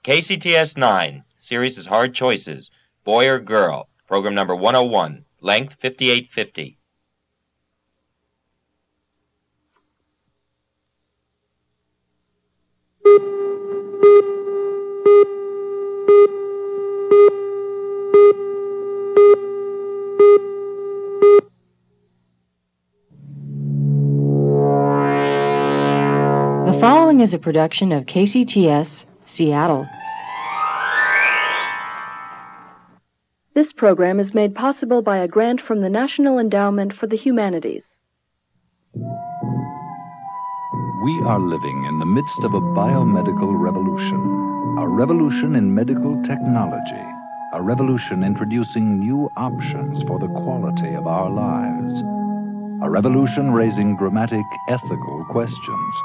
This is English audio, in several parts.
KCTS 9, series is Hard Choices, Boy or Girl, program number 101, length 5850. The following is a production of KCTS, Seattle. This program is made possible by a grant from the National Endowment for the Humanities. We are living in the midst of a biomedical revolution, a revolution in medical technology, a revolution introducing new options for the quality of our lives, a revolution raising dramatic ethical questions.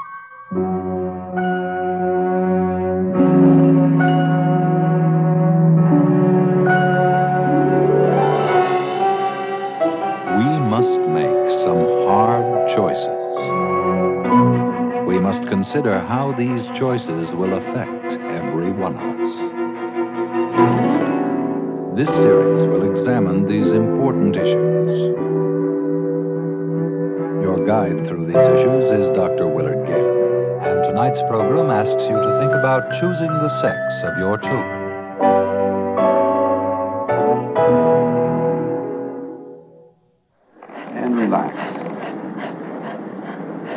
We must make some hard choices. We must consider how these choices will affect every one of us. This series will examine these important issues. Your guide through these issues is Dr. Willard Galen. And tonight's program asks you to think about choosing the sex of your children. And relax.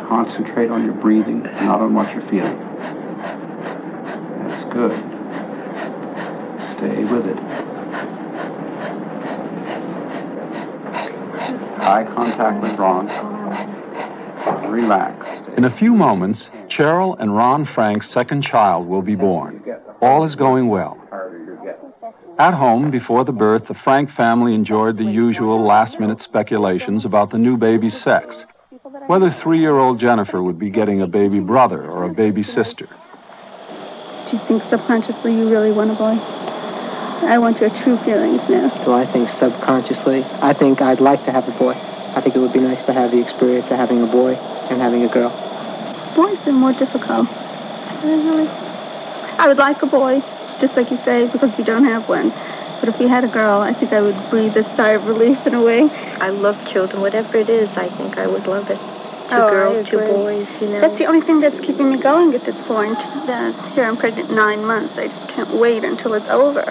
Concentrate on your breathing, not on what you're feeling. That's good. Stay with it. Eye contact with Ron. Relax. In a few moments, Cheryl and Ron Frank's second child will be born. All is going well. At home, before the birth, the Frank family enjoyed the usual last-minute speculations about the new baby's sex, whether 3-year-old Jennifer would be getting a baby brother or a baby sister. Do you think subconsciously you really want a boy? I want your true feelings now. Do I think subconsciously? I think I'd like to have a boy. I think it would be nice to have the experience of having a boy and having a girl. Boys are more difficult. Really. I would like a boy, just like you say, because we don't have one. But if we had a girl, I think I would breathe a sigh of relief in a way. I love children. Whatever it is, I think I would love it. Two girls, 2 boys, you know. That's the only thing that's keeping me going at this point. Here I'm pregnant 9 months. I just can't wait until it's over.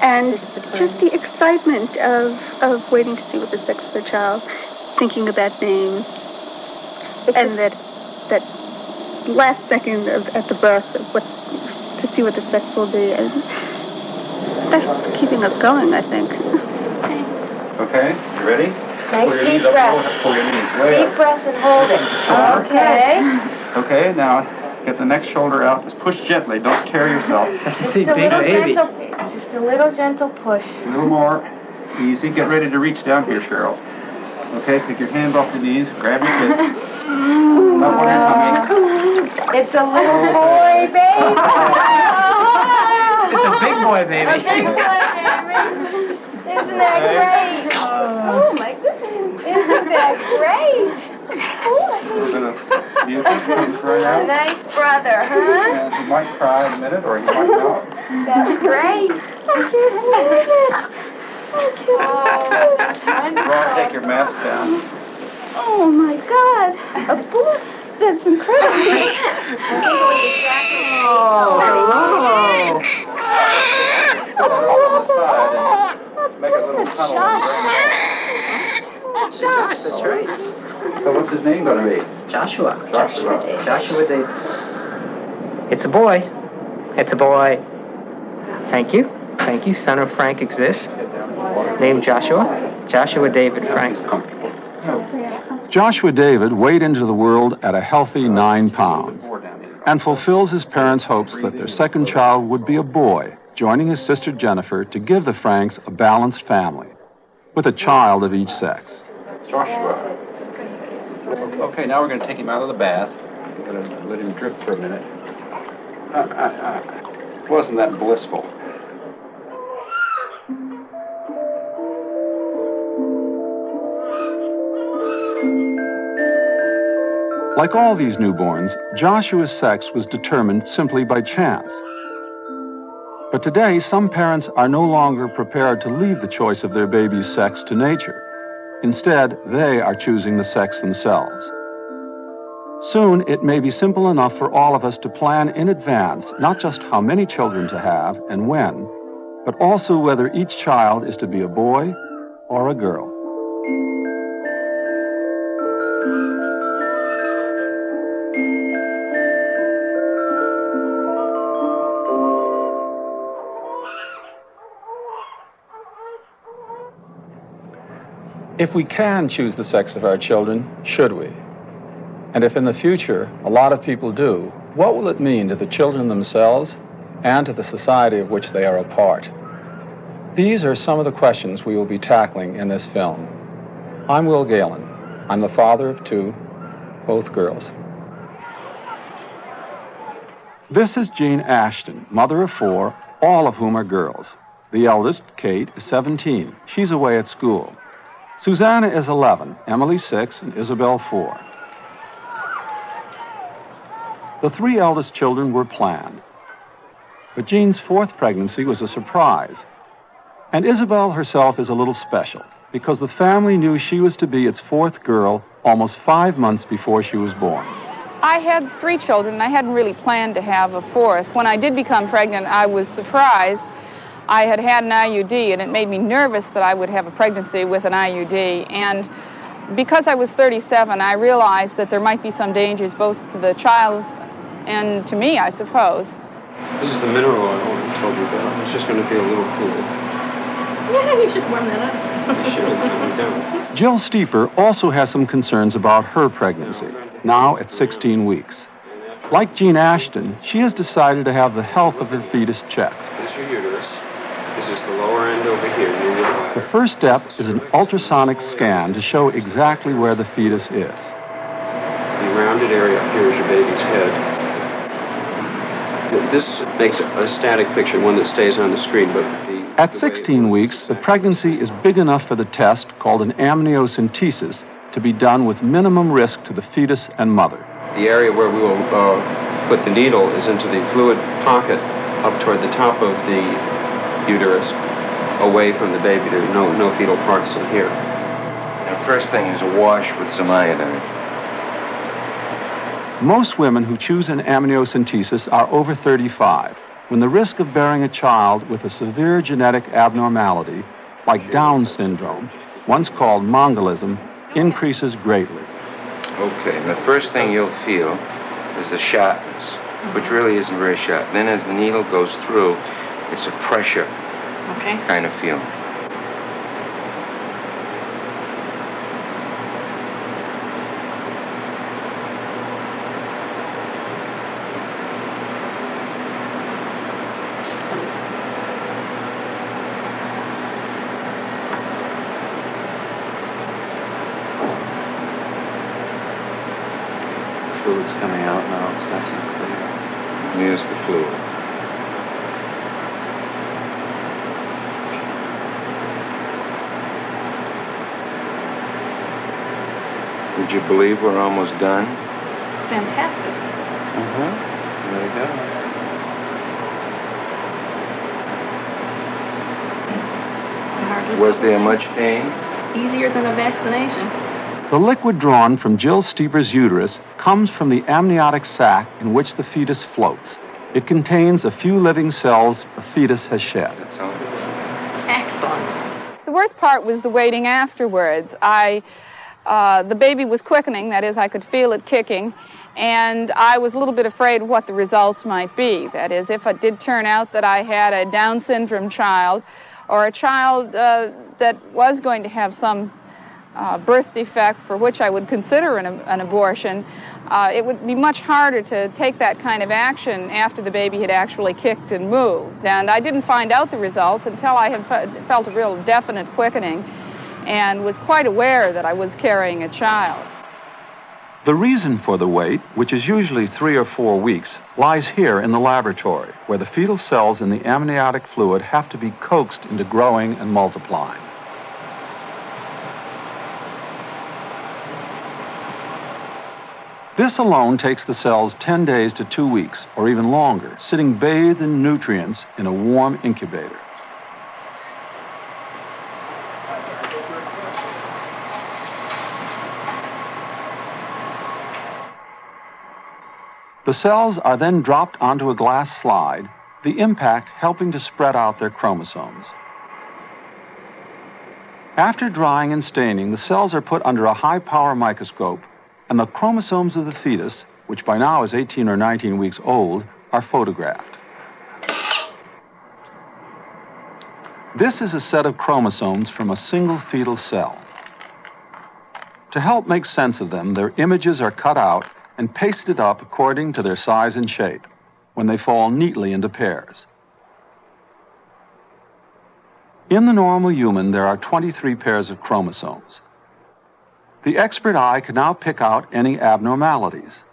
And just the excitement of waiting to see what the sex of the child, thinking about names, and that last second at the birth of to see what the sex will be. And that's keeping us going, I think. Okay, you ready? Nice deep breath. Deep breath and hold it. Okay. Okay, now get the next shoulder out. Just push gently. Don't tear yourself. Just a little gentle push. A little more. Easy. Get ready to reach down here, Cheryl. Okay, pick your hands off your knees. Grab your kids. Not while you're coming. It's a little boy, baby. It's a big boy, baby. A big boy, baby. Isn't that great? Oh, my goodness. Isn't that great? We're going to use this one right A out. nice brother, huh? And he might cry in a minute, or he might not. That's great. I can't believe it. I can't believe this. Ron, take your mask down. Oh, my God. A boy. That's incredible. Oh, hello. On the side and make a little tunnel. Josh, that's right. So what's his name going to be? Joshua. Joshua. Joshua David. It's a boy. It's a boy. Thank you. Thank you. Son of Frank exists. Named Joshua. Joshua David Frank. Joshua David weighed into the world at a healthy 9 pounds and fulfills his parents' hopes that their second child would be a boy, joining his sister Jennifer to give the Franks a balanced family, with a child of each sex. Joshua. Okay, now we're going to take him out of the bath. We're going to let him drip for a minute. Wasn't that blissful? Like all these newborns, Joshua's sex was determined simply by chance. But today, some parents are no longer prepared to leave the choice of their baby's sex to nature. Instead, they are choosing the sex themselves. Soon, it may be simple enough for all of us to plan in advance not just how many children to have and when, but also whether each child is to be a boy or a girl. If we can choose the sex of our children, should we? And if in the future a lot of people do, what will it mean to the children themselves and to the society of which they are a part? These are some of the questions we will be tackling in this film. I'm Will Galen. I'm the father of two, both girls. This is Jean Ashton, mother of four, all of whom are girls. The eldest, Kate, is 17. She's away at school. Susanna is 11, Emily 6, and Isabel 4. The three eldest children were planned. But Jean's fourth pregnancy was a surprise. And Isabel herself is a little special because the family knew she was to be its fourth girl almost 5 months before she was born. I had 3 children, and I hadn't really planned to have a fourth. When I did become pregnant, I was surprised. I had had an IUD, and it made me nervous that I would have a pregnancy with an IUD. And because I was 37, I realized that there might be some dangers both to the child and to me, I suppose. This is the mineral oil I told you about. It's just going to feel a little cool. Yeah, you should warm that up. You should. You don't. Jill Steeper also has some concerns about her pregnancy, now at 16 weeks. Like Jean Ashton, she has decided to have the health of her fetus checked. This is your uterus. This is the lower end over here. The first step is an ultrasonic scan to show exactly where the fetus is. The rounded area up here is your baby's head. This makes a static picture, one that stays on the screen, but at 16 weeks, the pregnancy is big enough for the test, called an amniocentesis, to be done with minimum risk to the fetus and mother. The area where we will put the needle is into the fluid pocket up toward the top of the uterus, away from the baby. There are no fetal parts in here. The first thing is a wash with some iodine. Most women who choose an amniocentesis are over 35, when the risk of bearing a child with a severe genetic abnormality, like Down syndrome, once called Mongolism, increases greatly. Okay, the first thing you'll feel is the sharpness, which really isn't very sharp. Then as the needle goes through, it's a pressure kind of feeling. Fluid's coming out now. It's nice and clear. Here's the fluid. Would you believe we're almost done? Fantastic. There you go. Was there much pain? Easier than a vaccination. The liquid drawn from Jill Steeper's uterus comes from the amniotic sac in which the fetus floats. It contains a few living cells the fetus has shed. That's all. Excellent. The worst part was the waiting afterwards. The baby was quickening, that is, I could feel it kicking, and I was a little bit afraid of what the results might be. That is, if it did turn out that I had a Down syndrome child, or a child that was going to have some birth defect for which I would consider an abortion, it would be much harder to take that kind of action after the baby had actually kicked and moved. And I didn't find out the results until I had felt a real definite quickening and was quite aware that I was carrying a child. The reason for the wait, which is usually 3 or 4 weeks, lies here in the laboratory, where the fetal cells in the amniotic fluid have to be coaxed into growing and multiplying. This alone takes the cells 10 days to 2 weeks, or even longer, sitting bathed in nutrients in a warm incubator. The cells are then dropped onto a glass slide, the impact helping to spread out their chromosomes. After drying and staining, the cells are put under a high-power microscope, and the chromosomes of the fetus, which by now is 18 or 19 weeks old, are photographed. This is a set of chromosomes from a single fetal cell. To help make sense of them, their images are cut out and pasted up according to their size and shape, when they fall neatly into pairs. In the normal human, there are 23 pairs of chromosomes. The expert eye can now pick out any abnormalities.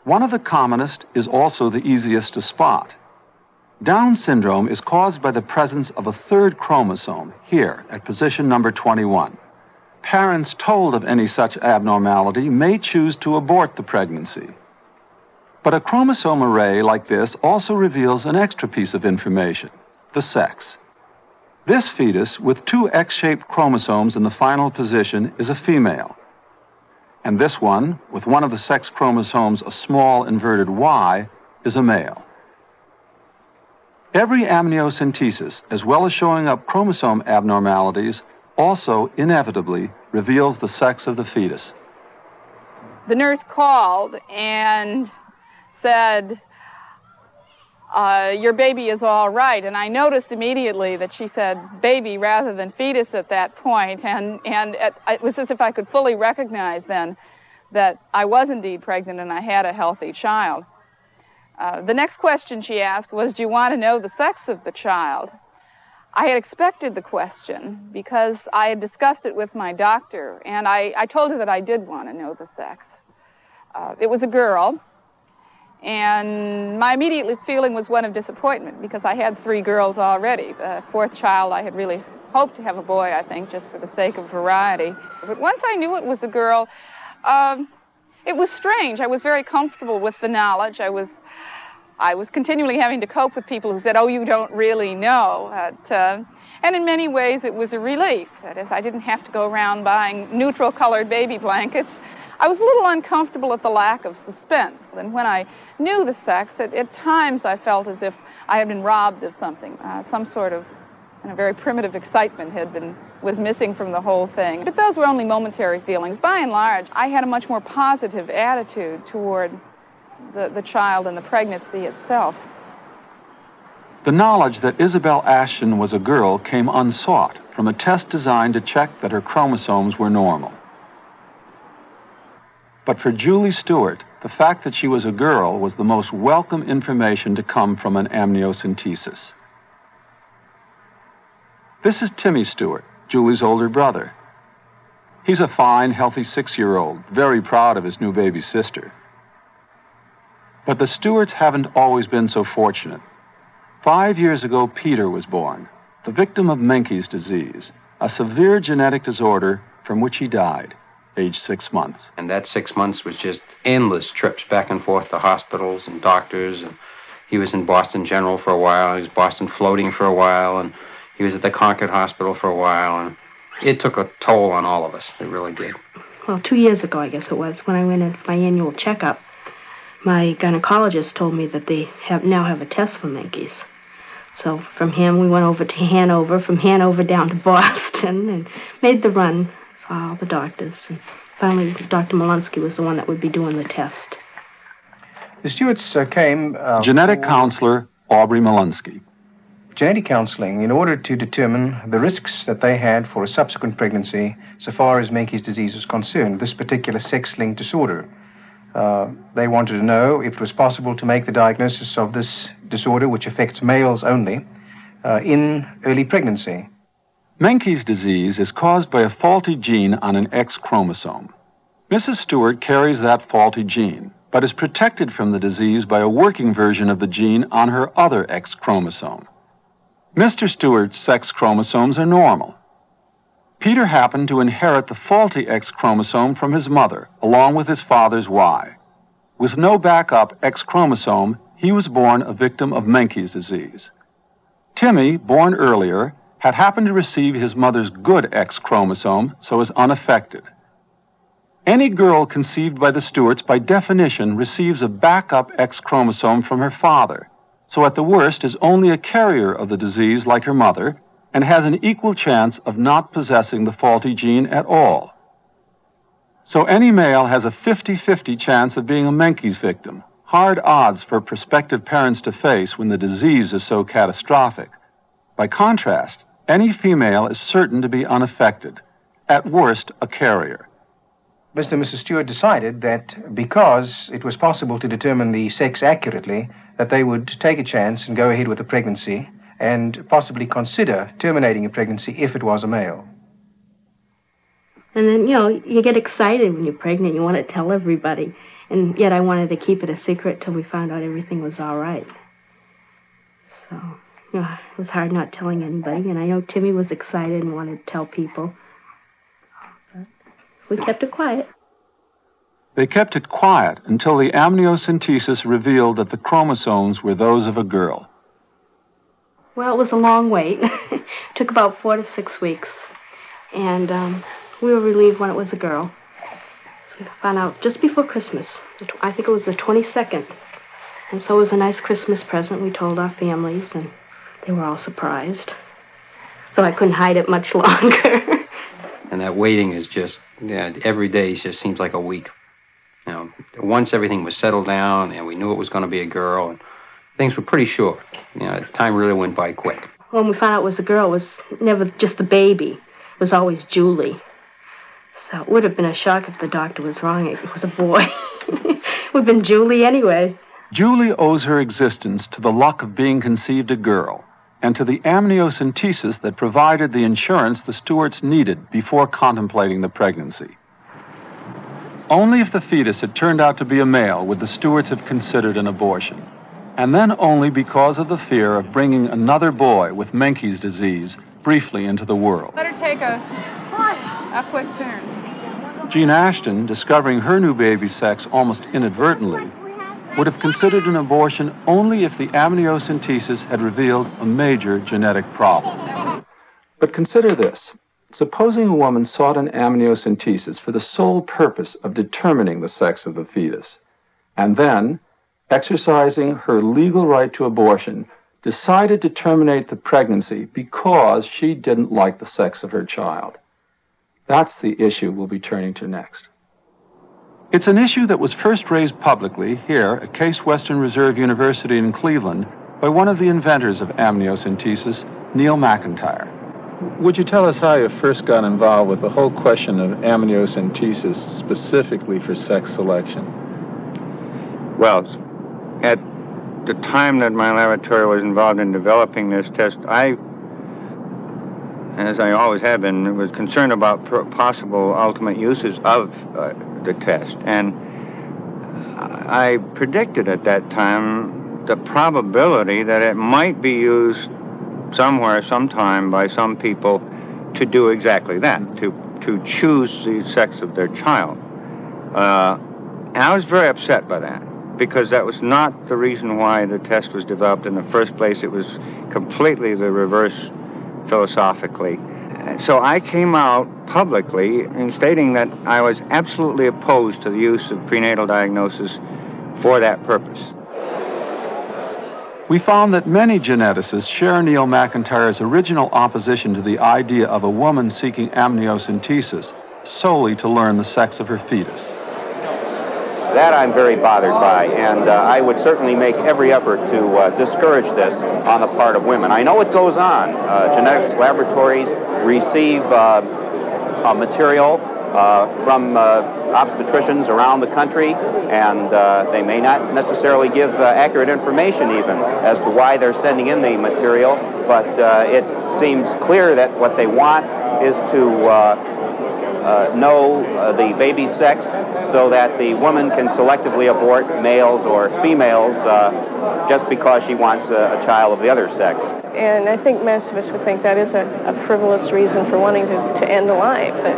One of the commonest is also the easiest to spot. Down syndrome is caused by the presence of a third chromosome here at position number 21. Parents told of any such abnormality may choose to abort the pregnancy. But a chromosome array like this also reveals an extra piece of information, the sex. This fetus, with 2 X-shaped chromosomes in the final position, is a female. And this one, with one of the sex chromosomes a small inverted Y, is a male. Every amniocentesis, as well as showing up chromosome abnormalities, also inevitably reveals the sex of the fetus. The nurse called and said, your baby is all right. And I noticed immediately that she said baby rather than fetus at that point. And it was as if I could fully recognize then that I was indeed pregnant and I had a healthy child. The next question she asked was, do you want to know the sex of the child? I had expected the question because I had discussed it with my doctor, and I told her that I did want to know the sex. It was a girl. And my immediate feeling was one of disappointment because I had 3 girls already. The 4th child, I had really hoped to have a boy, I think, just for the sake of variety. But once I knew it was a girl, it was strange. I was very comfortable with the knowledge. I was continually having to cope with people who said, oh, you don't really know. And in many ways, it was a relief. That is, I didn't have to go around buying neutral-colored baby blankets. I was a little uncomfortable at the lack of suspense. And when I knew the sex, at times I felt as if I had been robbed of something. Some sort of very primitive excitement was missing from the whole thing. But those were only momentary feelings. By and large, I had a much more positive attitude toward the child and the pregnancy itself. The knowledge that Isabel Ashton was a girl came unsought from a test designed to check that her chromosomes were normal. But for Julie Stewart, the fact that she was a girl was the most welcome information to come from an amniocentesis. This is Timmy Stewart, Julie's older brother. He's a fine, healthy 6-year-old, very proud of his new baby sister. But the Stewarts haven't always been so fortunate. 5 years ago, Peter was born, the victim of Menkes disease, a severe genetic disorder from which he died, age 6 months. And that 6 months was just endless trips back and forth to hospitals and doctors. And he was in Boston General for a while. He was Boston Floating for a while. And he was at the Concord Hospital for a while. And it took a toll on all of us. It really did. Well, 2 years ago, I guess it was, when I went in for my annual checkup, my gynecologist told me that they now have a test for Menkes. So from him, we went over to Hanover, from Hanover down to Boston, and made the run, saw all the doctors. And finally, Dr. Molunsky was the one that would be doing the test. The Stewarts came... Genetic counselor Aubrey Molunsky. Genetic counseling in order to determine the risks that they had for a subsequent pregnancy so far as Menkes disease was concerned, this particular sex-linked disorder. They wanted to know if it was possible to make the diagnosis of this disorder, which affects males only, in early pregnancy. Menkes disease is caused by a faulty gene on an X chromosome. Mrs. Stewart carries that faulty gene, but is protected from the disease by a working version of the gene on her other X chromosome. Mr. Stewart's sex chromosomes are normal. Peter happened to inherit the faulty X chromosome from his mother, along with his father's Y. With no backup X chromosome, he was born a victim of Menkes disease. Timmy, born earlier, had happened to receive his mother's good X chromosome, so is unaffected. Any girl conceived by the Stewarts, by definition, receives a backup X chromosome from her father, so at the worst is only a carrier of the disease like her mother, and has an equal chance of not possessing the faulty gene at all. So any male has a 50-50 chance of being a Menkes victim, hard odds for prospective parents to face when the disease is so catastrophic. By contrast, any female is certain to be unaffected, at worst a carrier. Mr. and Mrs. Stewart decided that because it was possible to determine the sex accurately, that they would take a chance and go ahead with the pregnancy and possibly consider terminating a pregnancy if it was a male. And then, you get excited when you're pregnant. You want to tell everybody. And yet I wanted to keep it a secret till we found out everything was all right. So, it was hard not telling anybody. And I know Timmy was excited and wanted to tell people. But we kept it quiet. They kept it quiet until the amniocentesis revealed that the chromosomes were those of a girl. Well, it was a long wait. It took about 4 to 6 weeks. And we were relieved when it was a girl. So we found out just before Christmas. I think it was the 22nd. And so it was a nice Christmas present. We told our families, and they were all surprised. Though I couldn't hide it much longer. And that waiting is just, every day just seems like a week. Once everything was settled down and we knew it was going to be a girl, and things were pretty short. Time really went by quick. When we found out it was a girl, it was never just the baby. It was always Julie. So it would have been a shock if the doctor was wrong. It was a boy. It would have been Julie anyway. Julie owes her existence to the luck of being conceived a girl and to the amniocentesis that provided the insurance the Stewarts needed before contemplating the pregnancy. Only if the fetus had turned out to be a male would the Stewarts have considered an abortion, and then only because of the fear of bringing another boy with Menkes disease briefly into the world. Let her take a quick turn. Jean Ashton, discovering her new baby's sex almost inadvertently, would have considered an abortion only if the amniocentesis had revealed a major genetic problem. But consider this. Supposing a woman sought an amniocentesis for the sole purpose of determining the sex of the fetus, and then, exercising her legal right to abortion, decided to terminate the pregnancy because she didn't like the sex of her child. That's the issue we'll be turning to next. It's an issue that was first raised publicly here at Case Western Reserve University in Cleveland by one of the inventors of amniocentesis, Neil McIntyre. Would you tell us how you first got involved with the whole question of amniocentesis specifically for sex selection? Well, at the time that my laboratory was involved in developing this test, as I always have been, was concerned about possible ultimate uses of the test. And I predicted at that time the probability that it might be used somewhere, sometime, by some people to do exactly that, to choose the sex of their child. And I was very upset by that, because that was not the reason why the test was developed in the first place. It was completely the reverse philosophically. So I came out publicly in stating that I was absolutely opposed to the use of prenatal diagnosis for that purpose. We found that many geneticists share Neil McIntyre's original opposition to the idea of a woman seeking amniocentesis solely to learn the sex of her fetus. That I'm very bothered by, and I would certainly make every effort to discourage this on the part of women. I know it goes on. Genetics laboratories receive material from obstetricians around the country, and they may not necessarily give accurate information even as to why they're sending in the material, but it seems clear that what they want is to know the baby's sex so that the woman can selectively abort males or females just because she wants a child of the other sex. And I think most of us would think that is a frivolous reason for wanting to end a life. That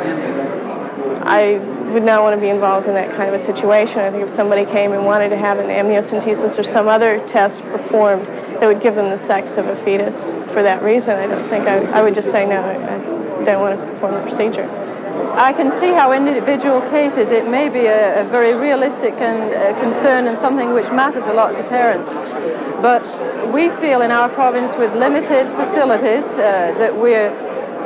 I would not want to be involved in that kind of a situation. I think if somebody came and wanted to have an amniocentesis or some other test performed that would give them the sex of a fetus for that reason, I don't think I would just say no, I don't want to perform the procedure. I can see how in individual cases it may be a very realistic concern and something which matters a lot to parents. But we feel in our province with limited facilities that we're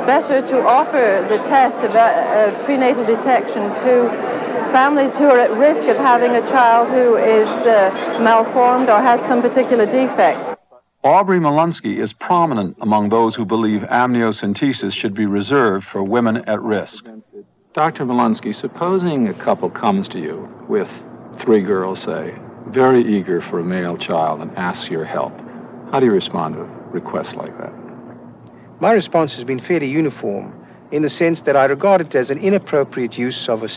better to offer the test of prenatal detection to families who are at risk of having a child who is malformed or has some particular defect. Aubrey Molunsky is prominent among those who believe amniocentesis should be reserved for women at risk. Dr. Molunsky, supposing a couple comes to you with 3 girls, say, very eager for a male child and asks your help, how do you respond to requests like that? My response has been fairly uniform in the sense that I regard it as an inappropriate use of a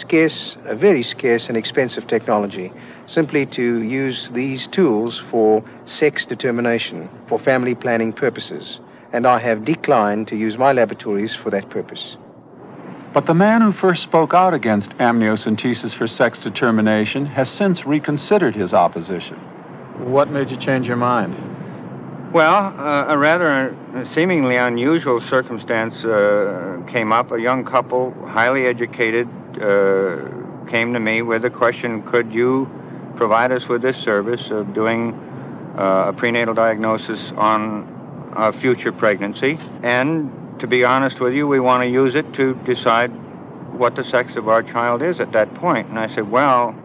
very scarce and expensive technology, simply to use these tools for sex determination, for family planning purposes. And I have declined to use my laboratories for that purpose. But the man who first spoke out against amniocentesis for sex determination has since reconsidered his opposition. What made you change your mind? Well, a rather seemingly unusual circumstance came up. A young couple, highly educated, came to me with the question, could you provide us with this service of doing a prenatal diagnosis on a future pregnancy? And to be honest with you, we want to use it to decide what the sex of our child is at that point. And I said, well,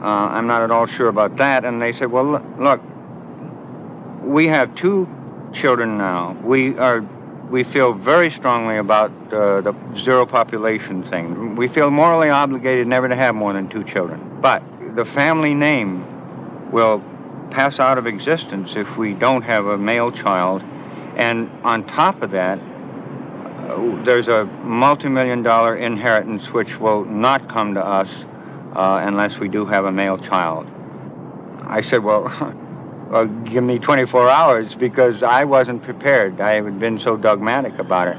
I'm not at all sure about that. And they said, well, look, we have 2 children now. We feel very strongly about the zero population thing. We feel morally obligated never to have more than 2 children. But the family name will pass out of existence if we don't have a male child. And on top of that, there's a multi-million-dollar inheritance which will not come to us unless we do have a male child. I said, well, give me 24 hours because I wasn't prepared. I had been so dogmatic about it.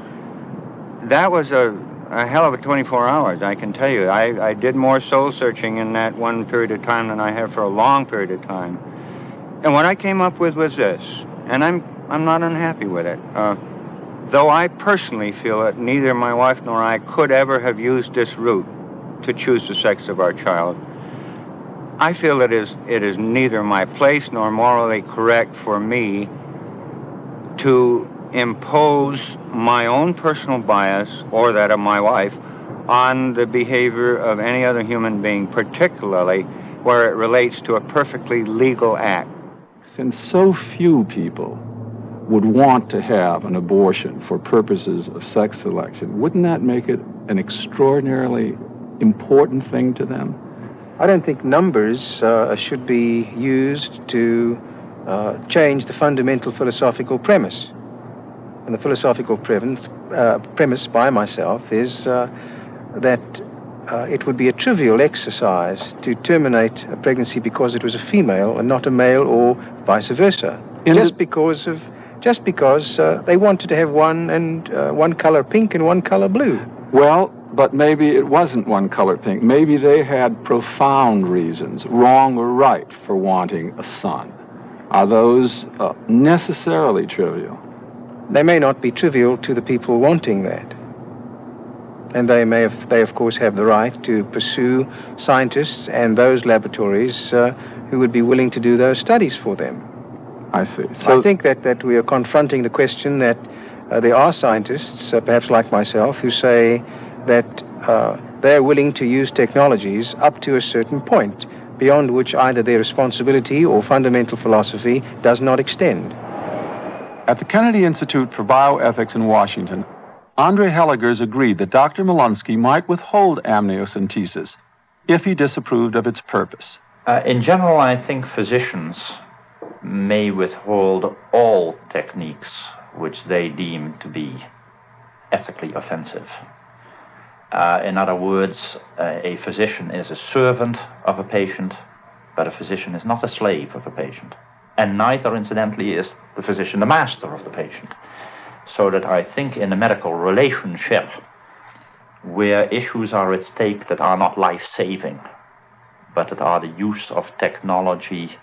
That was a hell of a 24 hours, I can tell you. I did more soul searching in that one period of time than I have for a long period of time. And what I came up with was this, and I'm not unhappy with it. Though I personally feel that neither my wife nor I could ever have used this route to choose the sex of our child, I feel it is neither my place nor morally correct for me to impose my own personal bias or that of my wife on the behavior of any other human being, particularly where it relates to a perfectly legal act. Since so few people would want to have an abortion for purposes of sex selection, wouldn't that make it an extraordinarily important thing to them? I don't think numbers should be used to change the fundamental philosophical premise. And the philosophical premise by myself is that it would be a trivial exercise to terminate a pregnancy because it was a female and not a male, or vice versa. Just because they wanted to have one color pink and one color blue. Well, but maybe it wasn't one color pink. Maybe they had profound reasons, wrong or right, for wanting a son. Are those necessarily trivial? They may not be trivial to the people wanting that. And they of course have the right to pursue scientists and those laboratories who would be willing to do those studies for them. I see. So I think that we are confronting the question that there are scientists, perhaps like myself, who say that they're willing to use technologies up to a certain point, beyond which either their responsibility or fundamental philosophy does not extend. At the Kennedy Institute for Bioethics in Washington, Andre Helligers agreed that Dr. Molunsky might withhold amniocentesis if he disapproved of its purpose. In general, I think physicians may withhold all techniques which they deem to be ethically offensive. In other words, a physician is a servant of a patient, but a physician is not a slave of a patient. And neither, incidentally, is the physician the master of the patient. So that I think in a medical relationship, where issues are at stake that are not life-saving, but that are the use of technology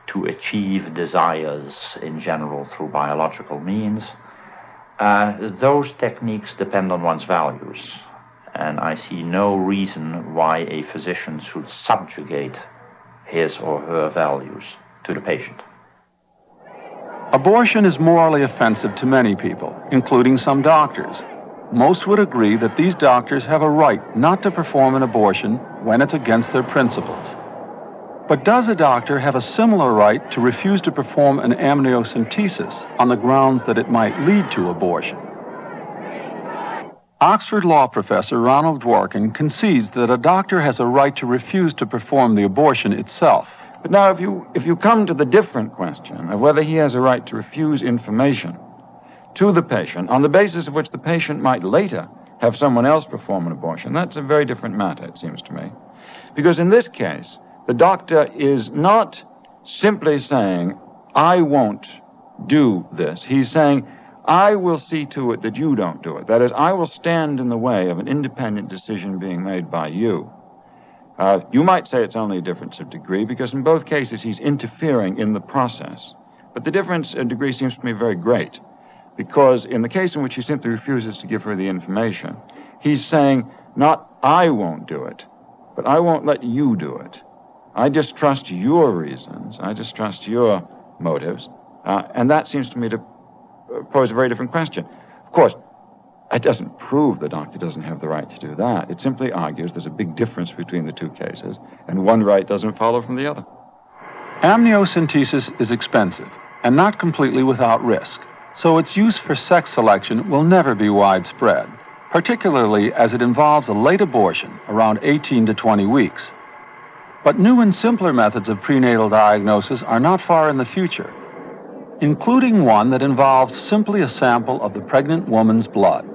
to achieve desires in general through biological means, those techniques depend on one's values. And I see no reason why a physician should subjugate his or her values to the patient. Abortion is morally offensive to many people, including some doctors. Most would agree that these doctors have a right not to perform an abortion when it's against their principles. But does a doctor have a similar right to refuse to perform an amniocentesis on the grounds that it might lead to abortion? Oxford law professor Ronald Dworkin concedes that a doctor has a right to refuse to perform the abortion itself. But now, if you come to the different question of whether he has a right to refuse information to the patient on the basis of which the patient might later have someone else perform an abortion, that's a very different matter, it seems to me. Because in this case, the doctor is not simply saying, I won't do this. He's saying, I will see to it that you don't do it. That is, I will stand in the way of an independent decision being made by you. You might say it's only a difference of degree, because in both cases he's interfering in the process. But the difference in degree seems to me very great, because in the case in which he simply refuses to give her the information, he's saying, not I won't do it, but I won't let you do it. I distrust your reasons, I distrust your motives, and that seems to me to pose a very different question. Of course, it doesn't prove the doctor doesn't have the right to do that. It simply argues there's a big difference between the two cases, and one right doesn't follow from the other. Amniocentesis is expensive and not completely without risk, so its use for sex selection will never be widespread, particularly as it involves a late abortion around 18 to 20 weeks. But new and simpler methods of prenatal diagnosis are not far in the future, including one that involves simply a sample of the pregnant woman's blood.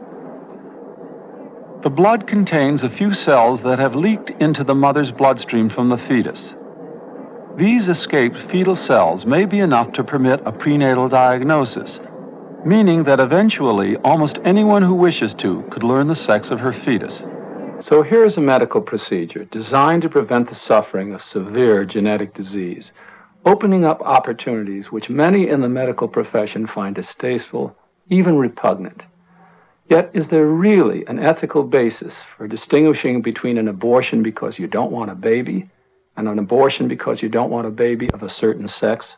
The blood contains a few cells that have leaked into the mother's bloodstream from the fetus. These escaped fetal cells may be enough to permit a prenatal diagnosis, meaning that eventually almost anyone who wishes to could learn the sex of her fetus. So here's a medical procedure designed to prevent the suffering of severe genetic disease, opening up opportunities which many in the medical profession find distasteful, even repugnant. Yet, is there really an ethical basis for distinguishing between an abortion because you don't want a baby and an abortion because you don't want a baby of a certain sex?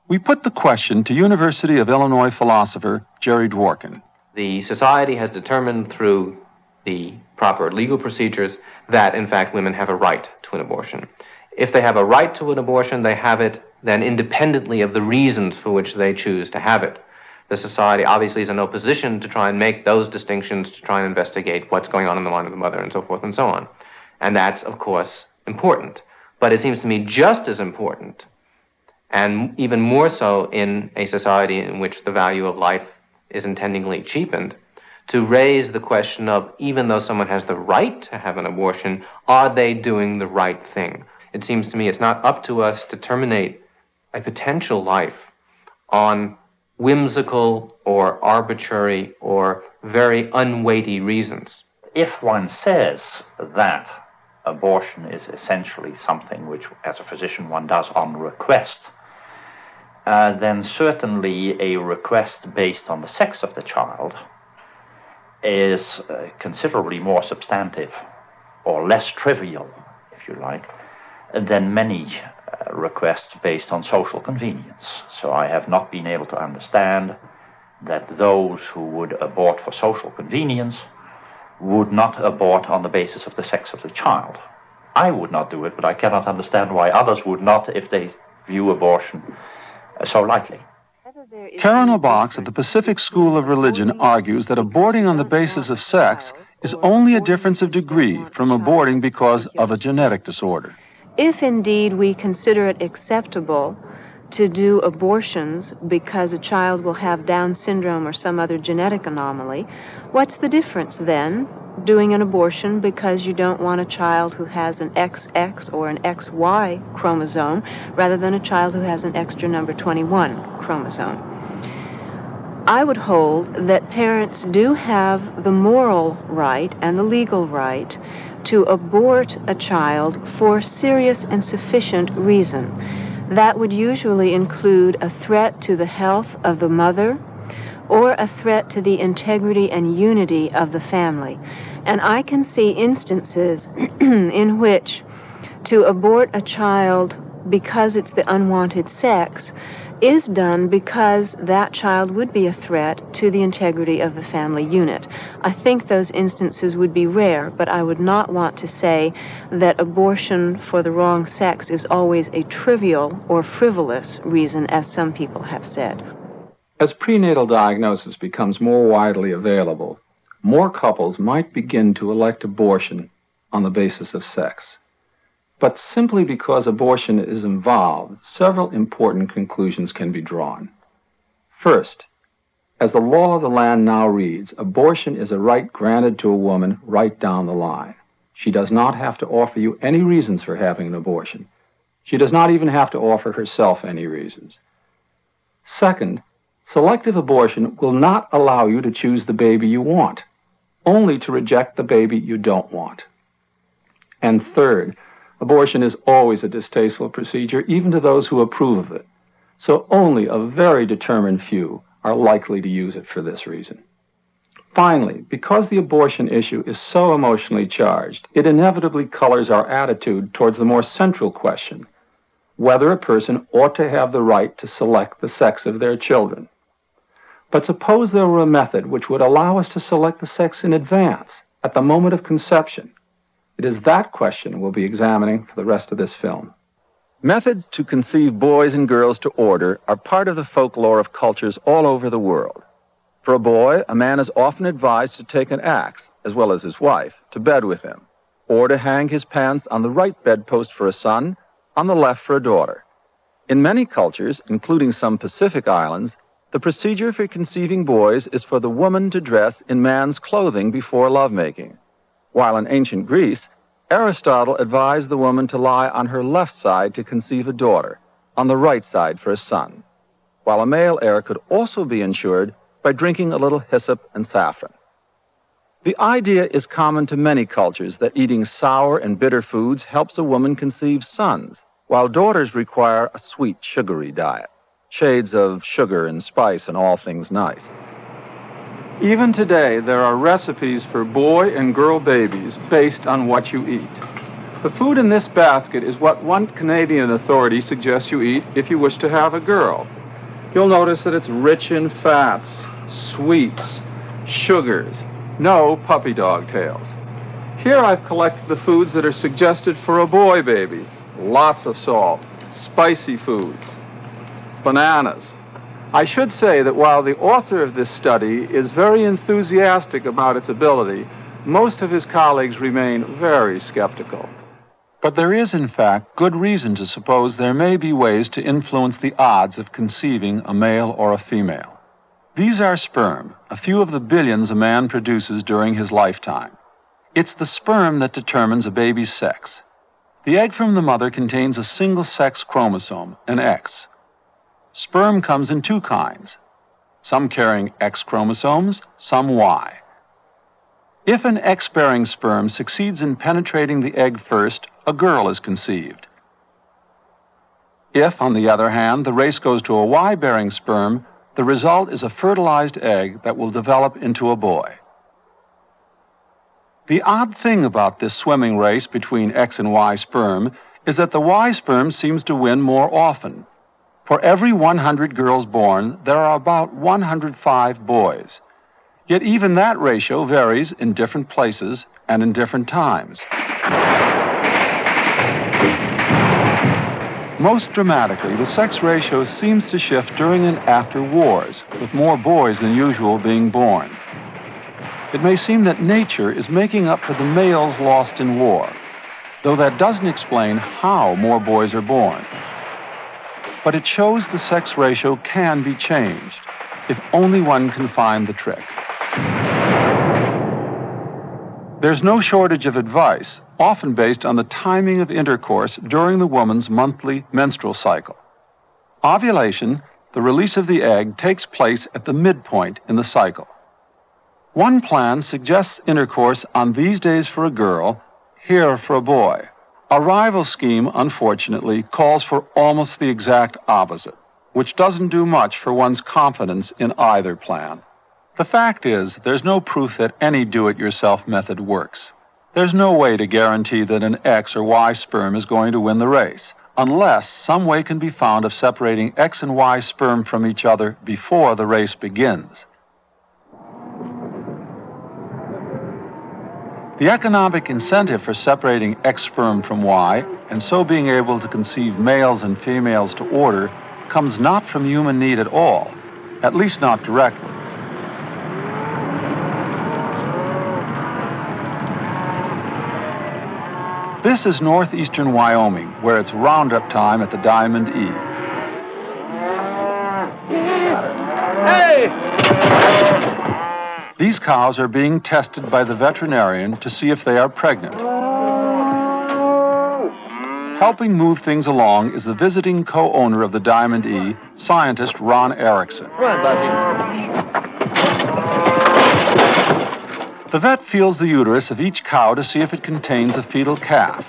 We put the question to University of Illinois philosopher Jerry Dworkin. The society has determined through the proper legal procedures that, in fact, women have a right to an abortion. If they have a right to an abortion, they have it then independently of the reasons for which they choose to have it. The society obviously is in no position to try and make those distinctions, to try and investigate what's going on in the mind of the mother and so forth and so on. And that's, of course, important. But it seems to me just as important, and even more so in a society in which the value of life is intendingly cheapened, to raise the question of, even though someone has the right to have an abortion, are they doing the right thing? It seems to me it's not up to us to terminate a potential life on whimsical or arbitrary or very unweighty reasons. If one says that abortion is essentially something which, as a physician, one does on request, then certainly a request based on the sex of the child is considerably more substantive or less trivial, if you like, than many requests based on social convenience. So I have not been able to understand that those who would abort for social convenience would not abort on the basis of the sex of the child. I would not do it, but I cannot understand why others would not if they view abortion so lightly. Karen LeBox at the Pacific School of Religion argues that aborting on the basis of sex is only a difference of degree from aborting because of a genetic disorder. If indeed we consider it acceptable to do abortions because a child will have Down syndrome or some other genetic anomaly, what's the difference then doing an abortion because you don't want a child who has an XX or an XY chromosome rather than a child who has an extra number 21 chromosome. I would hold that parents do have the moral right and the legal right to abort a child for serious and sufficient reason. That would usually include a threat to the health of the mother or a threat to the integrity and unity of the family. And I can see instances in which to abort a child because it's the unwanted sex is done because that child would be a threat to the integrity of the family unit. I think those instances would be rare, but I would not want to say that abortion for the wrong sex is always a trivial or frivolous reason, as some people have said. As prenatal diagnosis becomes more widely available, more couples might begin to elect abortion on the basis of sex. But simply because abortion is involved, several important conclusions can be drawn. First, as the law of the land now reads, abortion is a right granted to a woman right down the line. She does not have to offer you any reasons for having an abortion. She does not even have to offer herself any reasons. Second, selective abortion will not allow you to choose the baby you want, only to reject the baby you don't want. And third, abortion is always a distasteful procedure, even to those who approve of it. So only a very determined few are likely to use it for this reason. Finally, because the abortion issue is so emotionally charged, it inevitably colors our attitude towards the more central question, whether a person ought to have the right to select the sex of their children. But suppose there were a method which would allow us to select the sex in advance, at the moment of conception. It is that question we'll be examining for the rest of this film. Methods to conceive boys and girls to order are part of the folklore of cultures all over the world. For a boy, a man is often advised to take an axe, as well as his wife, to bed with him, or to hang his pants on the right bedpost for a son, on the left for a daughter. In many cultures, including some Pacific islands, the procedure for conceiving boys is for the woman to dress in man's clothing before lovemaking. While in ancient Greece, Aristotle advised the woman to lie on her left side to conceive a daughter, on the right side for a son, while a male heir could also be ensured by drinking a little hyssop and saffron. The idea is common to many cultures that eating sour and bitter foods helps a woman conceive sons, while daughters require a sweet, sugary diet, shades of sugar and spice and all things nice. Even today, there are recipes for boy and girl babies based on what you eat. The food in this basket is what one Canadian authority suggests you eat if you wish to have a girl. You'll notice that it's rich in fats, sweets, sugars, no puppy dog tails. Here I've collected the foods that are suggested for a boy baby. Lots of salt, spicy foods, bananas. I should say that while the author of this study is very enthusiastic about its ability, most of his colleagues remain very skeptical. But there is, in fact, good reason to suppose there may be ways to influence the odds of conceiving a male or a female. These are sperm, a few of the billions a man produces during his lifetime. It's the sperm that determines a baby's sex. The egg from the mother contains a single-sex chromosome, an X. Sperm comes in two kinds, some carrying X chromosomes, some Y. If an X-bearing sperm succeeds in penetrating the egg first, a girl is conceived. If, on the other hand, the race goes to a Y-bearing sperm, the result is a fertilized egg that will develop into a boy. The odd thing about this swimming race between X and Y sperm is that the Y sperm seems to win more often. For every 100 girls born, there are about 105 boys. Yet even that ratio varies in different places and in different times. Most dramatically, the sex ratio seems to shift during and after wars, with more boys than usual being born. It may seem that nature is making up for the males lost in war, though that doesn't explain how more boys are born. But it shows the sex ratio can be changed, if only one can find the trick. There's no shortage of advice, often based on the timing of intercourse during the woman's monthly menstrual cycle. Ovulation, the release of the egg, takes place at the midpoint in the cycle. One plan suggests intercourse on these days for a girl, here for a boy. A rival scheme, unfortunately, calls for almost the exact opposite, which doesn't do much for one's confidence in either plan. The fact is, there's no proof that any do-it-yourself method works. There's no way to guarantee that an X or Y sperm is going to win the race, unless some way can be found of separating X and Y sperm from each other before the race begins. The economic incentive for separating X sperm from Y, and so being able to conceive males and females to order, comes not from human need at all, at least not directly. This is northeastern Wyoming, where it's roundup time at the Diamond E. Hey! These cows are being tested by the veterinarian to see if they are pregnant. Helping move things along is the visiting co-owner of the Diamond E, scientist Ron Erickson. Run, Buzzy. The vet feels the uterus of each cow to see if it contains a fetal calf.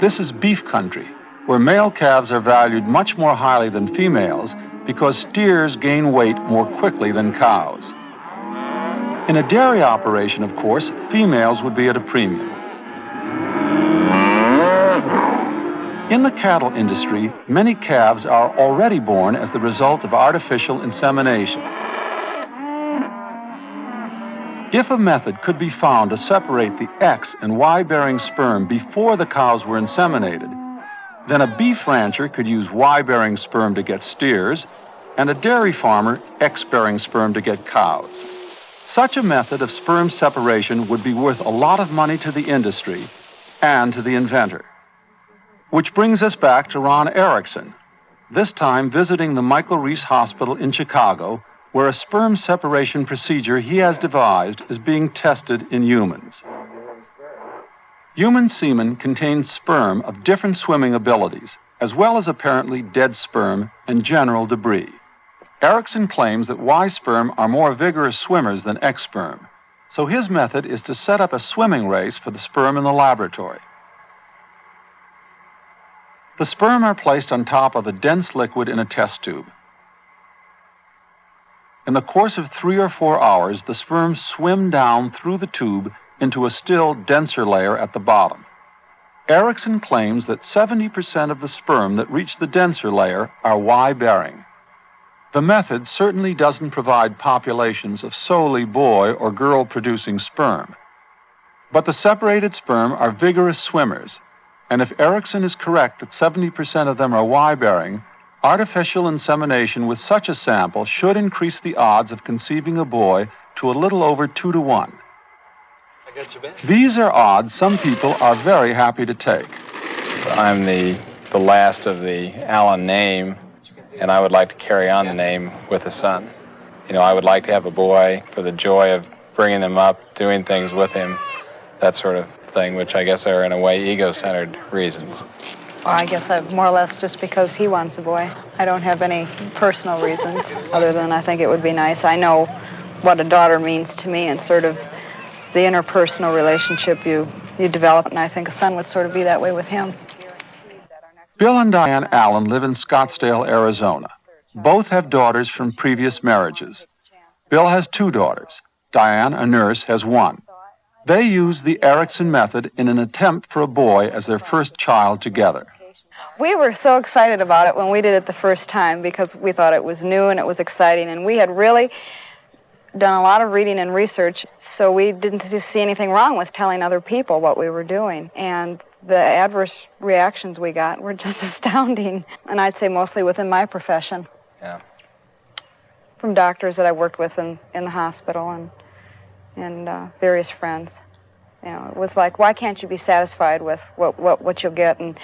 This is beef country, where male calves are valued much more highly than females because steers gain weight more quickly than cows. In a dairy operation, of course, females would be at a premium. In the cattle industry, many calves are already born as the result of artificial insemination. If a method could be found to separate the X and Y-bearing sperm before the cows were inseminated, then a beef rancher could use Y-bearing sperm to get steers, and a dairy farmer X-bearing sperm to get cows. Such a method of sperm separation would be worth a lot of money to the industry and to the inventor. Which brings us back to Ron Erickson, this time visiting the Michael Reese Hospital in Chicago, where a sperm separation procedure he has devised is being tested in humans. Human semen contains sperm of different swimming abilities, as well as apparently dead sperm and general debris. Erickson claims that Y sperm are more vigorous swimmers than X sperm, so his method is to set up a swimming race for the sperm in the laboratory. The sperm are placed on top of a dense liquid in a test tube. In the course of 3 or 4 hours, the sperm swim down through the tube into a still denser layer at the bottom. Erickson claims that 70% of the sperm that reach the denser layer are Y-bearing. The method certainly doesn't provide populations of solely boy or girl-producing sperm. But the separated sperm are vigorous swimmers, and if Erickson is correct that 70% of them are Y-bearing, artificial insemination with such a sample should increase the odds of conceiving a boy to a little over 2 to 1. These are odds some people are very happy to take. I'm the last of the Allen name, and I would like to carry on the name with a son. You know, I would like to have a boy for the joy of bringing him up, doing things with him, that sort of thing, which I guess are in a way ego-centered reasons. Well, I guess more or less just because he wants a boy. I don't have any personal reasons other than I think it would be nice. I know what a daughter means to me and sort of the interpersonal relationship you develop, and I think a son would sort of be that way with him. Bill and Diane Allen live in Scottsdale, Arizona. Both have daughters from previous marriages. Bill has 2 daughters. Diane, a nurse, has 1. They use the Erickson method in an attempt for a boy as their first child together. We were so excited about it when we did it the first time because we thought it was new and it was exciting, and we had really done a lot of reading and research, so we didn't see anything wrong with telling other people what we were doing. And the adverse reactions we got were just astounding, and I'd say mostly within my profession. Yeah. From doctors that I worked with in the hospital and various friends. You know, it was like, why can't you be satisfied with what you'll get? And,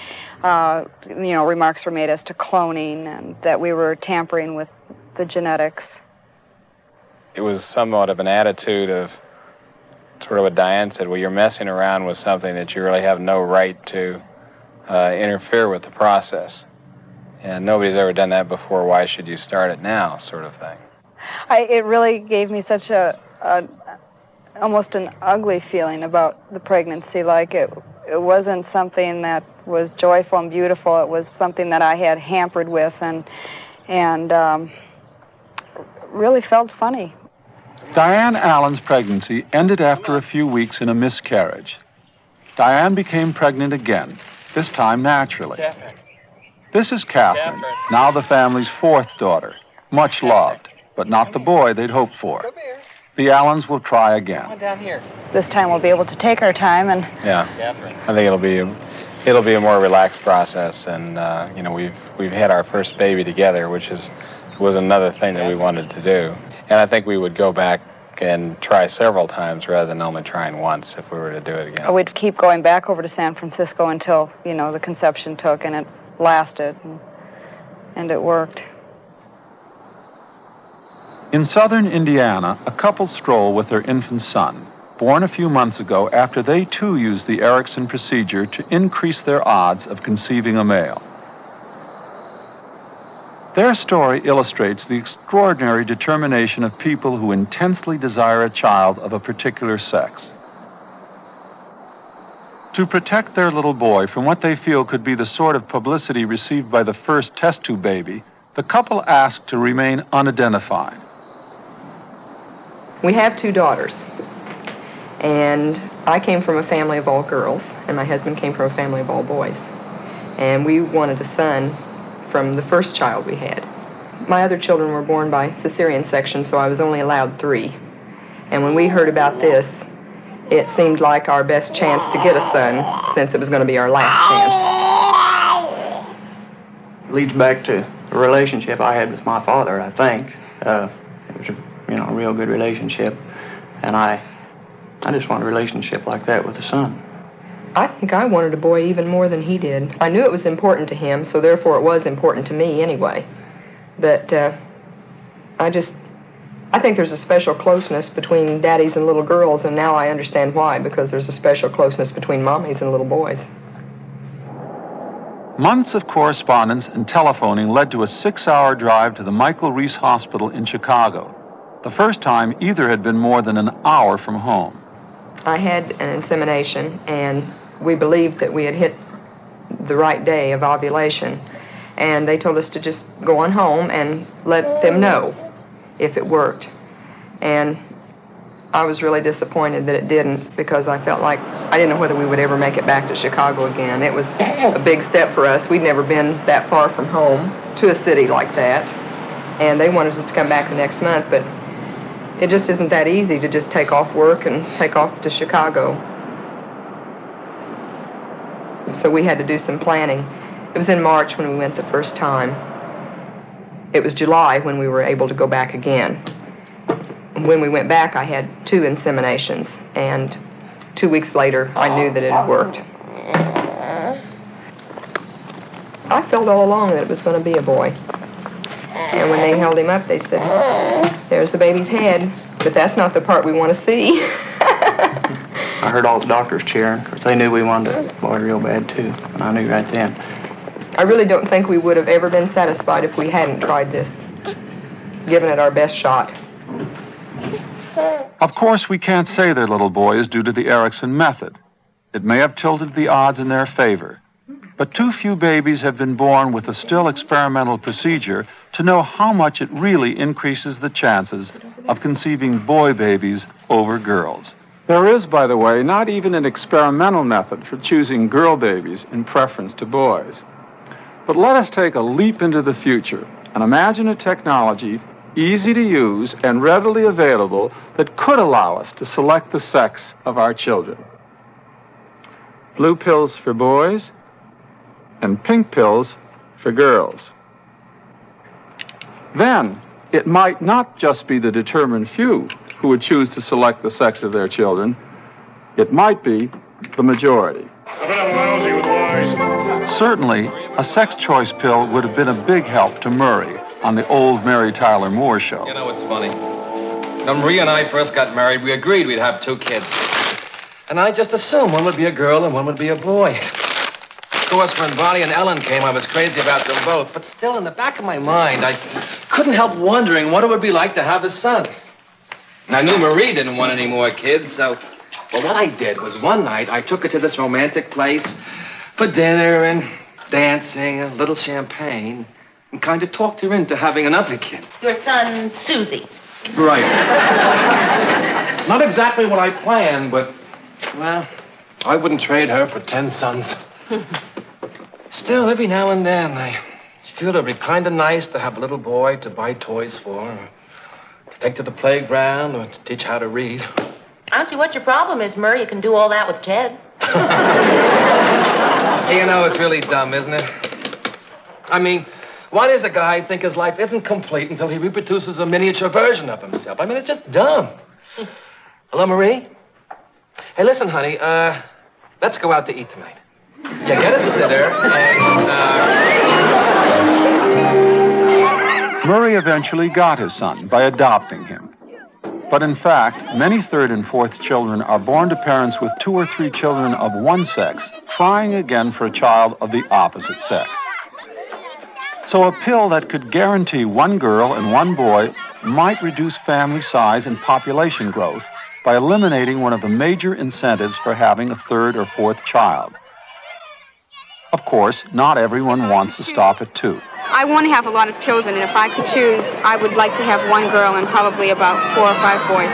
you know, remarks were made as to cloning and that we were tampering with the genetics. It was somewhat of an attitude of sort of what Diane said, well, you're messing around with something that you really have no right to interfere with the process. And nobody's ever done that before, why should you start it now, sort of thing. It really gave me such almost an ugly feeling about the pregnancy. Like it wasn't something that was joyful and beautiful. It was something that I had hampered with and really felt funny. Diane Allen's pregnancy ended after a few weeks in a miscarriage. Diane became pregnant again, this time naturally. This is Catherine, now the family's fourth daughter, much loved, but not the boy they'd hoped for. The Allens will try again. Down here. This time we'll be able to take our time and... Yeah, I think it'll be a more relaxed process, and you know, we've had our first baby together, which was another thing that we wanted to do. And I think we would go back and try several times rather than only trying once if we were to do it again. We'd keep going back over to San Francisco until, you know, the conception took and it lasted, and it worked. In southern Indiana, a couple stroll with their infant son, born a few months ago after they too used the Erickson procedure to increase their odds of conceiving a male. Their story illustrates the extraordinary determination of people who intensely desire a child of a particular sex. To protect their little boy from what they feel could be the sort of publicity received by the first test tube baby, the couple asked to remain unidentified. We have 2 daughters, and I came from a family of all girls, and my husband came from a family of all boys. And we wanted a son from the first child we had. My other children were born by cesarean section, so I was only allowed 3. And when we heard about this, it seemed like our best chance to get a son, since it was going to be our last chance. It leads back to a relationship I had with my father, I think. It was a real good relationship, and I just want a relationship like that with a son. I think I wanted a boy even more than he did. I knew it was important to him, so therefore it was important to me anyway. But I think there's a special closeness between daddies and little girls, and now I understand why, because there's a special closeness between mommies and little boys. Months of correspondence and telephoning led to a 6-hour drive to the Michael Reese Hospital in Chicago. The first time either had been more than an hour from home. I had an insemination, and we believed that we had hit the right day of ovulation, and they told us to just go on home and let them know if it worked. And I was really disappointed that it didn't, because I felt like I didn't know whether we would ever make it back to Chicago again. It was a big step for us. We'd never been that far from home to a city like that, and they wanted us to come back the next month, but it just isn't that easy to just take off work and take off to Chicago. So we had to do some planning. It was in March when we went the first time. It was July when we were able to go back again. When we went back, I had 2 inseminations, and 2 weeks later, I knew that it had worked. I felt all along that it was going to be a boy. And when they held him up, they said, "There's the baby's head, but that's not the part we want to see." I heard all the doctors cheering, because they knew we wanted a boy real bad, too, and I knew right then. I really don't think we would have ever been satisfied if we hadn't tried this, given it our best shot. Of course, we can't say their little boy is due to the Erickson method. It may have tilted the odds in their favor, but too few babies have been born with a still experimental procedure to know how much it really increases the chances of conceiving boy babies over girls. There is, by the way, not even an experimental method for choosing girl babies in preference to boys. But let us take a leap into the future and imagine a technology easy to use and readily available that could allow us to select the sex of our children. Blue pills for boys and pink pills for girls. Then it might not just be the determined few who would choose to select the sex of their children, It might be the majority. Certainly, a sex choice pill would have been a big help to Murray on the old Mary Tyler Moore show. You know, it's funny. When Maria and I first got married, we agreed we'd have 2 kids. And I just assumed one would be a girl and one would be a boy. Of course, when Bonnie and Ellen came, I was crazy about them both. But still, in the back of my mind, I couldn't help wondering what it would be like to have a son. And I knew Marie didn't want any more kids, so... Well, what I did was one night, I took her to this romantic place for dinner and dancing and a little champagne and kind of talked her into having another kid. Your son, Susie. Right. Not exactly what I planned, but, well, I wouldn't trade her for 10 sons. Still, every now and then, I feel it'd be kind of nice to have a little boy to buy toys for, or to take to the playground, or to teach how to read. I don't see what your problem is, Murray. You can do all that with Ted. Hey, you know, it's really dumb, isn't it? I mean, why does a guy think his life isn't complete until he reproduces a miniature version of himself? I mean, it's just dumb. Hello, Marie? Hey, listen, honey, let's go out to eat tonight. Yeah, get a sitter and, Murray eventually got his son by adopting him. But in fact, many 3rd and 4th children are born to parents with 2 or 3 children of one sex, trying again for a child of the opposite sex. So a pill that could guarantee 1 girl and 1 boy might reduce family size and population growth by eliminating one of the major incentives for having a 3rd or 4th child. Of course, not everyone wants to stop at 2. I want to have a lot of children, and if I could choose, I would like to have 1 girl and probably about 4 or 5 boys.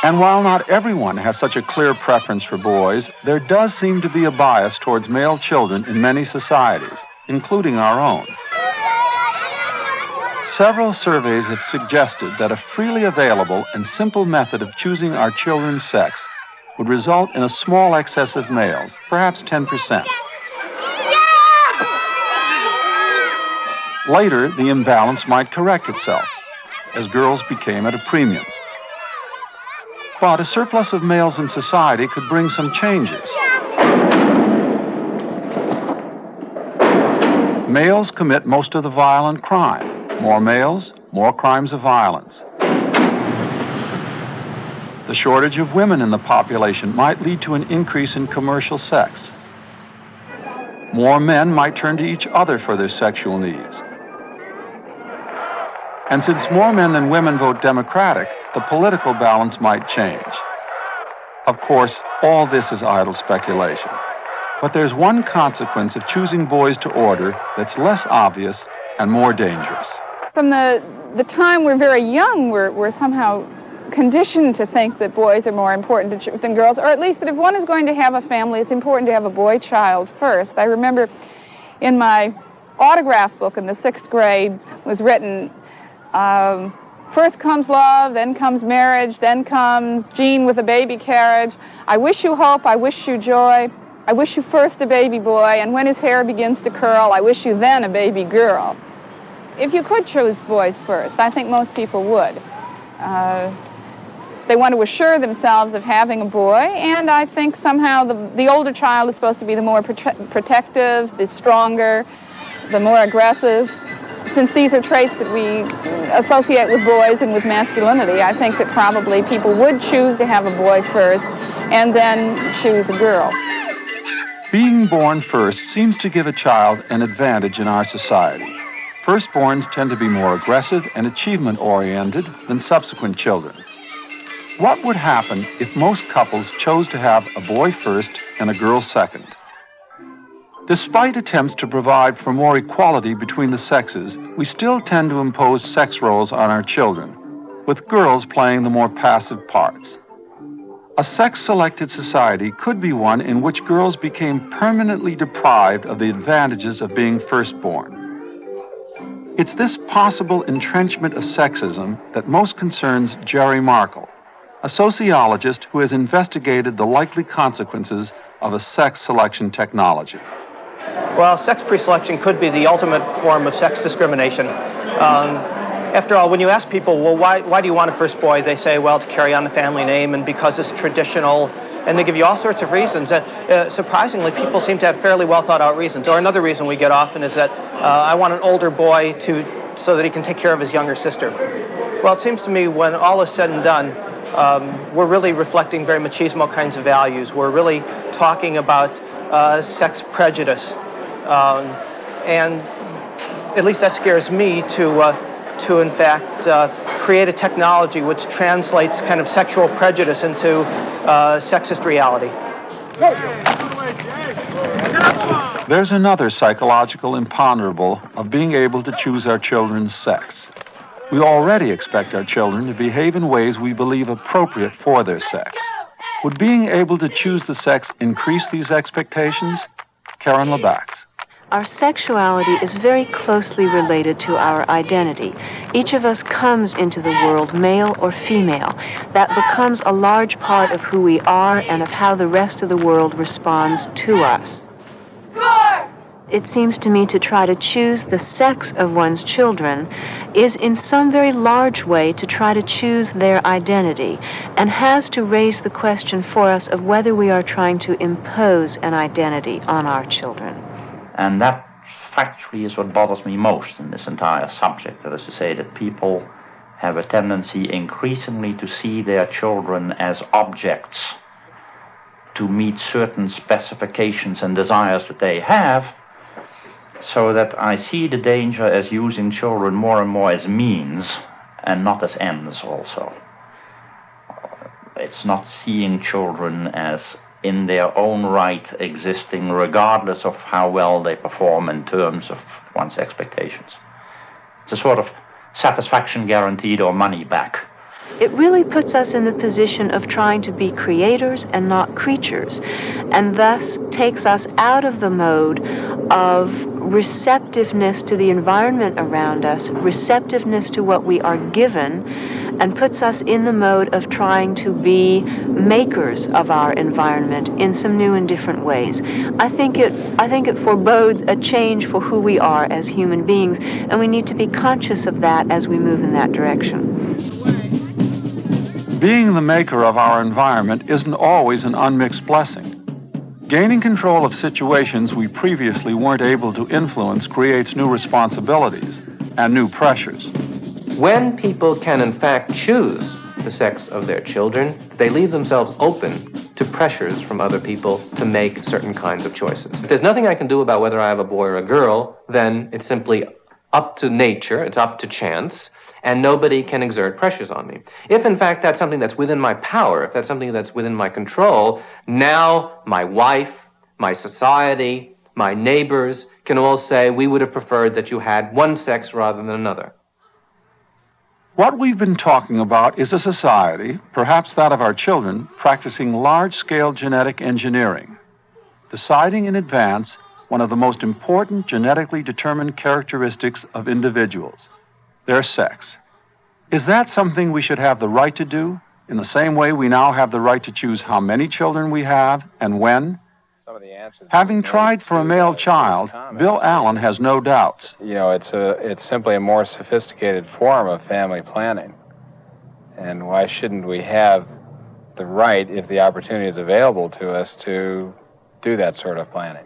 And while not everyone has such a clear preference for boys, there does seem to be a bias towards male children in many societies, including our own. Several surveys have suggested that a freely available and simple method of choosing our children's sex would result in a small excess of males, perhaps 10%. Later, the imbalance might correct itself, as girls became at a premium. But a surplus of males in society could bring some changes. Males commit most of the violent crime. More males, more crimes of violence. The shortage of women in the population might lead to an increase in commercial sex. More men might turn to each other for their sexual needs. And since more men than women vote Democratic, the political balance might change. Of course, all this is idle speculation. But there's one consequence of choosing boys to order that's less obvious and more dangerous. From the time we're very young, we're somehow conditioned to think that boys are more important than girls, or at least that if one is going to have a family, it's important to have a boy child first. I remember in my autograph book in the 6th grade was written, first comes love, then comes marriage, then comes Jean with a baby carriage. I wish you hope, I wish you joy. I wish you first a baby boy, and when his hair begins to curl, I wish you then a baby girl. If you could choose boys first, I think most people would. They want to assure themselves of having a boy, and I think somehow the older child is supposed to be the more protective, the stronger, the more aggressive. Since these are traits that we associate with boys and with masculinity, I think that probably people would choose to have a boy first and then choose a girl. Being born first seems to give a child an advantage in our society. Firstborns tend to be more aggressive and achievement-oriented than subsequent children. What would happen if most couples chose to have a boy first and a girl second? Despite attempts to provide for more equality between the sexes, we still tend to impose sex roles on our children, with girls playing the more passive parts. A sex-selected society could be one in which girls became permanently deprived of the advantages of being firstborn. It's this possible entrenchment of sexism that most concerns Jerry Markle, a sociologist who has investigated the likely consequences of a sex selection technology. Well, sex preselection could be the ultimate form of sex discrimination. After all, when you ask people, well, why do you want a first boy? They say, well, to carry on the family name and because it's traditional. And they give you all sorts of reasons. Surprisingly, people seem to have fairly well thought out reasons. Or another reason we get often is that I want an older boy so that he can take care of his younger sister. Well, it seems to me when all is said and done, we're really reflecting very machismo kinds of values. We're really talking about sex prejudice. And at least that scares me to in fact create a technology which translates kind of sexual prejudice into sexist reality. There's another psychological imponderable of being able to choose our children's sex. We already expect our children to behave in ways we believe appropriate for their sex. Would being able to choose the sex increase these expectations? Karen Labax. Our sexuality is very closely related to our identity. Each of us comes into the world, male or female. That becomes a large part of who we are and of how the rest of the world responds to us. It seems to me to try to choose the sex of one's children is in some very large way to try to choose their identity, and has to raise the question for us of whether we are trying to impose an identity on our children. And that factually is what bothers me most in this entire subject. That is to say that people have a tendency increasingly to see their children as objects to meet certain specifications and desires that they have, so that I see the danger as using children more and more as means and not as ends also. It's not seeing children as in their own right existing regardless of how well they perform in terms of one's expectations. It's a sort of satisfaction guaranteed or money back. It really puts us in the position of trying to be creators and not creatures, and thus takes us out of the mode of receptiveness to the environment around us, receptiveness to what we are given, and puts us in the mode of trying to be makers of our environment in some new and different ways. I think it forebodes a change for who we are as human beings, and we need to be conscious of that as we move in that direction. Being the maker of our environment isn't always an unmixed blessing. Gaining control of situations we previously weren't able to influence creates new responsibilities and new pressures. When people can in fact choose the sex of their children, they leave themselves open to pressures from other people to make certain kinds of choices. If there's nothing I can do about whether I have a boy or a girl, then it's simply up to nature, it's up to chance, and nobody can exert pressures on me. If, in fact, that's something that's within my power, if that's something that's within my control, now my wife, my society, my neighbors can all say, we would have preferred that you had one sex rather than another. What we've been talking about is a society, perhaps that of our children, practicing large-scale genetic engineering, deciding in advance one of the most important genetically determined characteristics of individuals, their sex. Is that something we should have the right to do, in the same way we now have the right to choose how many children we have and when? Having tried for a male child, Bill Allen has no doubts. You know, it's simply a more sophisticated form of family planning. And why shouldn't we have the right, if the opportunity is available to us, to do that sort of planning?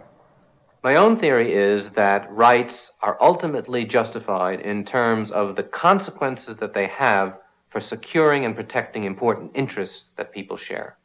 My own theory is that rights are ultimately justified in terms of the consequences that they have for securing and protecting important interests that people share.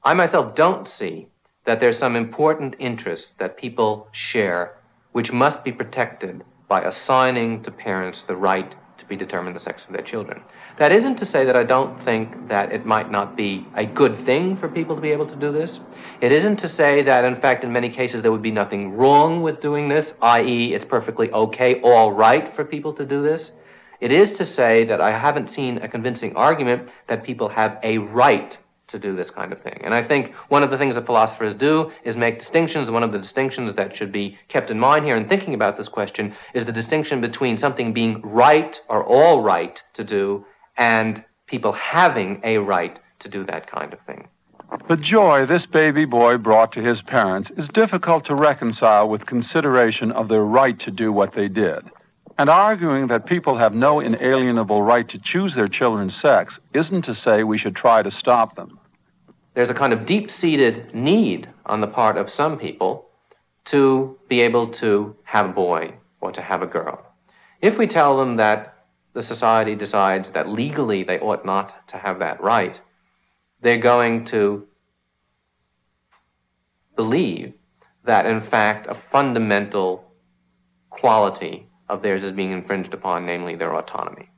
I myself don't see that there's some important interest that people share which must be protected by assigning to parents the right to be determined the sex of their children. That isn't to say that I don't think that it might not be a good thing for people to be able to do this. It isn't to say that, in fact, in many cases there would be nothing wrong with doing this, i.e. it's perfectly okay, all right for people to do this. It is to say that I haven't seen a convincing argument that people have a right to do this kind of thing. And I think one of the things that philosophers do is make distinctions. One of the distinctions that should be kept in mind here in thinking about this question is the distinction between something being right or all right to do and people having a right to do that kind of thing. The joy this baby boy brought to his parents is difficult to reconcile with consideration of their right to do what they did. And arguing that people have no inalienable right to choose their children's sex isn't to say we should try to stop them. There's a kind of deep-seated need on the part of some people to be able to have a boy or to have a girl. If we tell them that the society decides that legally they ought not to have that right, they're going to believe that, in fact, a fundamental quality of theirs is being infringed upon, namely their autonomy.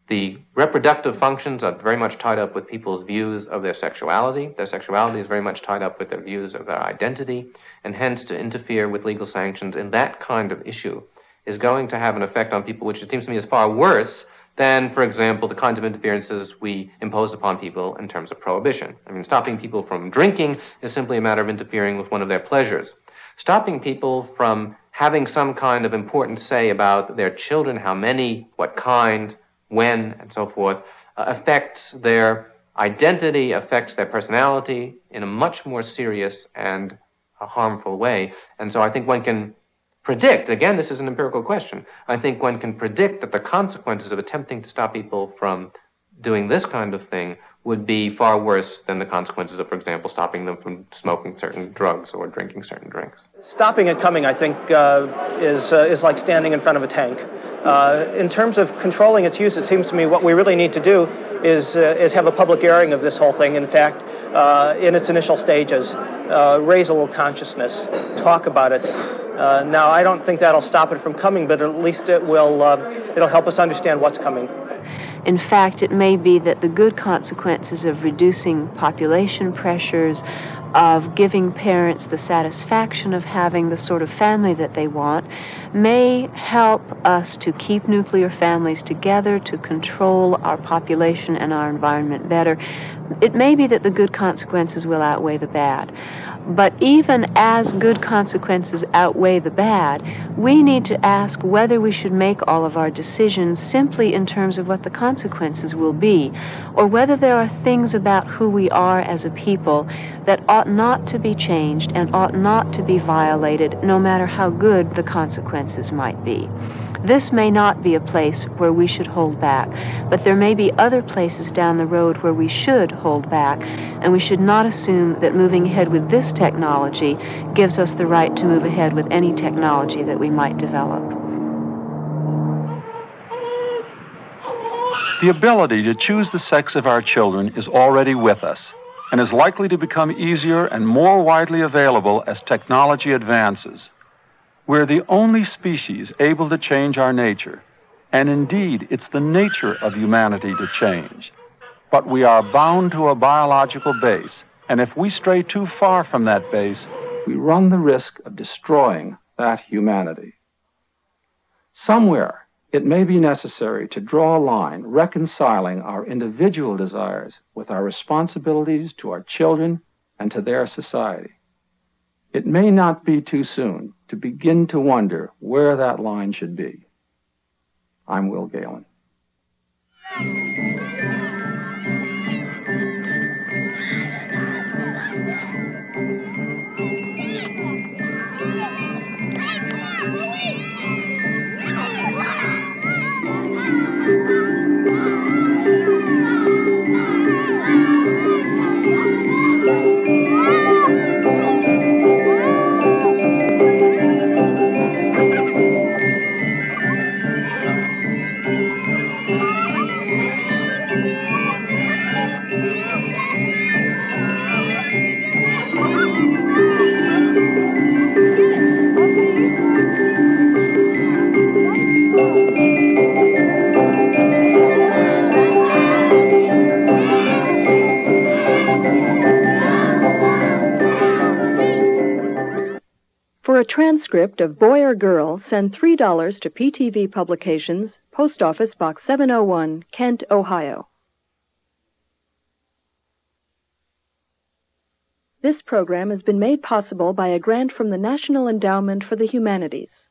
The reproductive functions are very much tied up with people's views of their sexuality. Their sexuality is very much tied up with their views of their identity, and hence to interfere with legal sanctions in that kind of issue is going to have an effect on people which it seems to me is far worse than, for example, the kinds of interferences we impose upon people in terms of prohibition. I mean, stopping people from drinking is simply a matter of interfering with one of their pleasures. Stopping people from having some kind of important say about their children, how many, what kind, when, and so forth, affects their identity, affects their personality in a much more serious and harmful way. And so I think one can predict, again, this is an empirical question, I think one can predict that the consequences of attempting to stop people from doing this kind of thing would be far worse than the consequences of, for example, stopping them from smoking certain drugs or drinking certain drinks. Stopping it coming, I think, is like standing in front of a tank. In terms of controlling its use, it seems to me what we really need to do is have a public airing of this whole thing. In fact, in its initial stages, raise a little consciousness, talk about it. Now, I don't think that'll stop it from coming, but at least it'll help us understand what's coming. In fact, it may be that the good consequences of reducing population pressures, of giving parents the satisfaction of having the sort of family that they want, may help us to keep nuclear families together, to control our population and our environment better. It may be that the good consequences will outweigh the bad. But even as good consequences outweigh the bad, we need to ask whether we should make all of our decisions simply in terms of what the consequences will be, or whether there are things about who we are as a people that ought not to be changed and ought not to be violated, no matter how good the consequences might be. This may not be a place where we should hold back, but there may be other places down the road where we should hold back, and we should not assume that moving ahead with this technology gives us the right to move ahead with any technology that we might develop. The ability to choose the sex of our children is already with us and is likely to become easier and more widely available as technology advances. We're the only species able to change our nature, and indeed, it's the nature of humanity to change. But we are bound to a biological base, and if we stray too far from that base, we run the risk of destroying that humanity. Somewhere, it may be necessary to draw a line reconciling our individual desires with our responsibilities to our children and to their society. It may not be too soon to begin to wonder where that line should be. I'm Will Galen. For a transcript of Boy or Girl, send $3 to PTV Publications, Post Office Box 701, Kent, Ohio. This program has been made possible by a grant from the National Endowment for the Humanities.